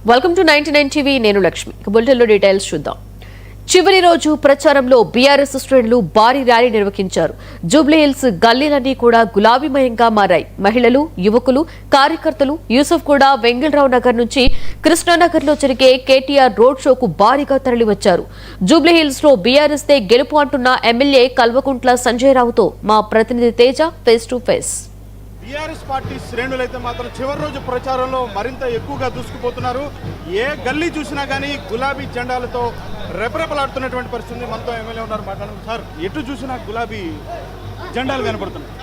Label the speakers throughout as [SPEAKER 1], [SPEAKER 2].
[SPEAKER 1] Welcome to 99 TV. నేను లక్ష్మి. బులెటిన్లో details చూద్దాం. చివరి రోజు ప్రచారంలో బీఆర్ఎస్ శ్రేణులు భారీ ర్యాలీ నిర్వహించారు. జూబ్లీహిల్స్ గల్లీలన్నీ కూడా గులాబీమయంగా మారాయి. మహిళలు, యువకులు, కార్యకర్తలు యూసఫ్ కూడా వెంగళరావు నగర్ నుంచి కృష్ణానగర్ లో జరిగే కేటీఆర్ రోడ్ షోకు భారీగా తరలివచ్చారు. జూబ్లీహిల్స్ లో బీఆర్ఎస్ దే గెలుపు అంటున్న ఎమ్మెల్యే కల్వకుంట్ల సంజయ్ రావుతో మా ప్రతినిధి Teja face to face.
[SPEAKER 2] BRS party శ్రేణులైతే మాత్రం చివరి రోజు ప్రచారంలో మరింత ఎక్కువగా దూసుకుపోతున్నారు. ఏ గల్లీ చూసినా కానీ గులాబీ జెండాలతో రెపరెపలాడుతున్నటువంటి పరిస్థితి. మనతో ఎమ్మెల్యే ఉన్నారు, మాట్లాడడం. సార్, ఎటు చూసినా గులాబీ జెండాలు కనపడుతున్నాయి.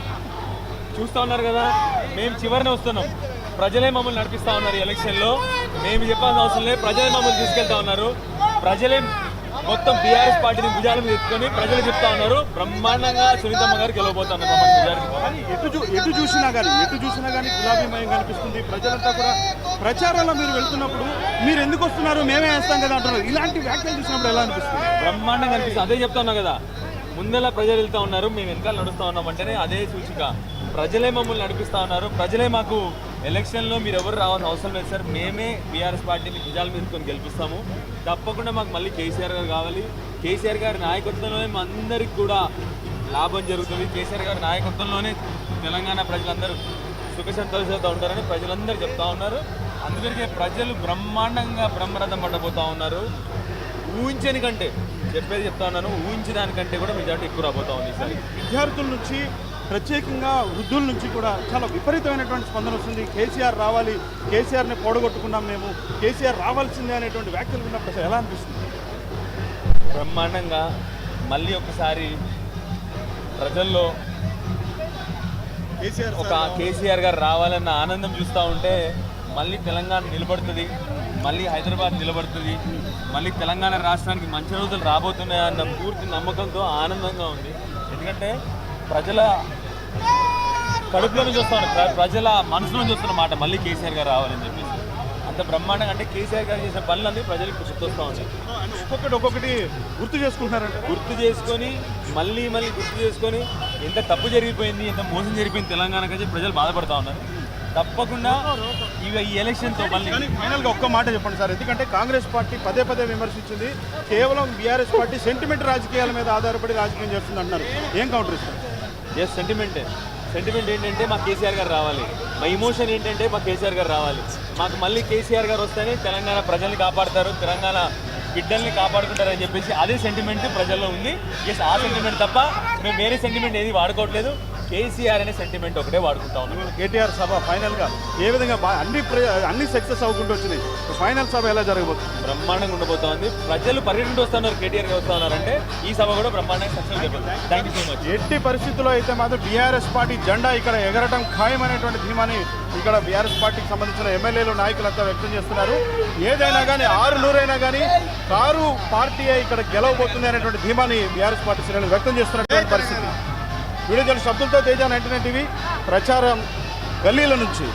[SPEAKER 3] చూస్తూ ఉన్నారు కదా, మేము చివరిని వస్తున్నాం. ప్రజలే మమ్మల్ని నడిపిస్తూ ఉన్నారు. ఎలక్షన్లో మేము చెప్పాల్సిన అవసరం లేదు, ప్రజలే మమ్మల్ని తీసుకెళ్తా ఉన్నారు. ప్రజలే మొత్తం బీఆర్ఎస్ పార్టీని భుజాల మీద ఎత్తుకొని ప్రజలు చెప్తా ఉన్నారు. బ్రహ్మాండంగా సునీతమ్మ గారు గెలవబోతున్నారు.
[SPEAKER 2] ఎటు చూసినా కానీ గులాబీమయం కనిపిస్తుంది. ప్రజలంతా కూడా ప్రచారంలో మీరు వెళ్తున్నప్పుడు మీరు ఎందుకు వస్తున్నారు, మేమే వేస్తాం కదా అంటున్నారు. ఇలాంటి వ్యాఖ్యలు చూసినప్పుడు ఎలా అనిపిస్తుంది?
[SPEAKER 3] బ్రహ్మాండంగా అనిపిస్తుంది. అదే చెప్తా ఉన్నా కదా, ముందెలా ప్రజలు వెళ్తా ఉన్నారు, మేము వెనకాల నడుస్తూ ఉన్నాం అంటేనే అదే సూచిక. ప్రజలే మమ్మల్ని నడిపిస్తూ ఉన్నారు. ప్రజలే మాకు ఎలక్షన్లో మీరు ఎవరు రావాల్సిన అవసరం లేదు సార్, మేమే బీఆర్ఎస్ పార్టీని భుజాల మీద గెలిపిస్తాము. తప్పకుండా మాకు మళ్ళీ కేసీఆర్ గారు కావాలి. కేసీఆర్ గారి నాయకత్వంలోనే మా అందరికి కూడా లాభం జరుగుతుంది. కేసీఆర్ గారి నాయకత్వంలోనే తెలంగాణ ప్రజలందరూ సుఖ సంతోషాలతో ఉంటారని ప్రజలందరూ చెప్తా ఉన్నారు. అందుకే ప్రజలు బ్రహ్మాండంగా బ్రహ్మరథం పడబోతూ ఉన్నారు. ఊహించని కంటే చెప్పేది చెప్తా ఉన్నాను, ఊహించిన దానికంటే కూడా మెజార్టీ ఎక్కువ రాబోతా ఉంది. ఈసారి
[SPEAKER 2] విద్యార్థుల నుంచి ప్రత్యేకంగా వృద్ధుల నుంచి కూడా చాలా విపరీతమైనటువంటి స్పందన వస్తుంది. కేసీఆర్ రావాలి, కేసీఆర్ని పోడగొట్టుకున్నాం మేము, కేసీఆర్ రావాల్సిందే అనేటువంటి వ్యాఖ్యలు విన్నప్పుడు ఎలా అనిపిస్తుంది?
[SPEAKER 3] బ్రహ్మాండంగా మళ్ళీ ఒకసారి ప్రజల్లో ఒక కేసీఆర్ గారు రావాలన్న ఆనందం చూస్తూ ఉంటే మళ్ళీ తెలంగాణ నిలబడుతుంది, మళ్ళీ హైదరాబాద్ నిలబడుతుంది, మళ్ళీ తెలంగాణ రాష్ట్రానికి మంచి రోజులు రాబోతున్నాయన్న పూర్తి నమ్మకంతో ఆనందంగా ఉంది. ఎందుకంటే ప్రజల కడుపులో నుంచి వస్తాను, ప్రజల మనసులో నుంచి వస్తున్న మాట మళ్ళీ కేసీఆర్ గారు రావాలని చెప్పేసి అంత బ్రహ్మాండంగా. అంటే కేసీఆర్ గారు చేసిన పనులన్నీ ప్రజలకు గుర్తొస్తూ ఉంటాయి.
[SPEAKER 2] ఒక్కొక్కటి గుర్తు చేసుకుంటున్నారంటే గుర్తు
[SPEAKER 3] చేసుకొని మళ్ళీ గుర్తు చేసుకొని ఎంత తప్పు జరిగిపోయింది, ఎంత మోసం జరిగిపోయింది తెలంగాణకి అని ప్రజలు బాధపడుతూ ఉన్నారు. తప్పకుండా ఈ ఎలక్షన్తో మళ్ళీ
[SPEAKER 2] ఫైనల్గా ఒక్క మాట చెప్పండి సార్. ఎందుకంటే కాంగ్రెస్ పార్టీ పదే విమర్శించింది, కేవలం బీఆర్ఎస్ పార్టీ సెంటిమెంట్ రాజకీయాల మీద ఆధారపడి రాజకీయం చేస్తుంది అంటున్నారు. ఏం కౌంటర్ ఇస్తారు?
[SPEAKER 3] ఎస్, సెంటిమెంట్ ఏంటంటే మా కేసీఆర్ గారు రావాలి. మా ఇమోషన్ ఏంటంటే మా కేసీఆర్ గారు రావాలి. మాకు మళ్ళీ కేసీఆర్ గారు వస్తేనే తెలంగాణ ప్రజల్ని కాపాడతారు, తెలంగాణ బిడ్డల్ని కాపాడుకుంటారని చెప్పేసి అదే సెంటిమెంట్ ప్రజల్లో ఉంది. ఎస్, ఆ సెంటిమెంట్ తప్ప మేము వేరే సెంటిమెంట్ ఏది వాడుకోవట్లేదు. కేసీఆర్ అనే సెంటిమెంట్ ఒకటే వాడుకుంటా ఉన్నాం.
[SPEAKER 2] కేటీఆర్ సభ ఫైనల్గా ఏ విధంగా అన్ని సక్సెస్ అవ్వకుండా వచ్చినాయి. ఫైనల్ సభ ఎలా జరగబోతుంది?
[SPEAKER 3] బ్రహ్మాండంగా ఉండబోతోంది. ప్రజలు పర్యటన వస్తున్నారు, కేటీఆర్ గారు వస్తూ ఉన్నారంటే ఈ సభ కూడా బ్రహ్మాండంగా సక్సెస్ అయిపోతుంది. Thank you so much.
[SPEAKER 2] ఎట్టి పరిస్థితుల్లో అయితే మాత్రం బీఆర్ఎస్ పార్టీ జెండా ఇక్కడ ఎగరటం ఖాయమైనటువంటి ధీమాని ఇక్కడ బీఆర్ఎస్ పార్టీకి సంబంధించిన ఎమ్మెల్యేలు, నాయకులంతా వ్యక్తం చేస్తున్నారు. ఏదైనా కానీ 600 కానీ కారు పార్టీ ఇక్కడ గెలవబోతుంది అనేటువంటి ధీమాని బీఆర్ఎస్ పార్టీ శ్రేణులు వ్యక్తం చేస్తున్నటువంటి పరిస్థితి. వీడియో జర్నలిస్ట్ అబ్దుల్తో తేజ, 99 టీవీ ప్రచారం గల్లీల నుంచి.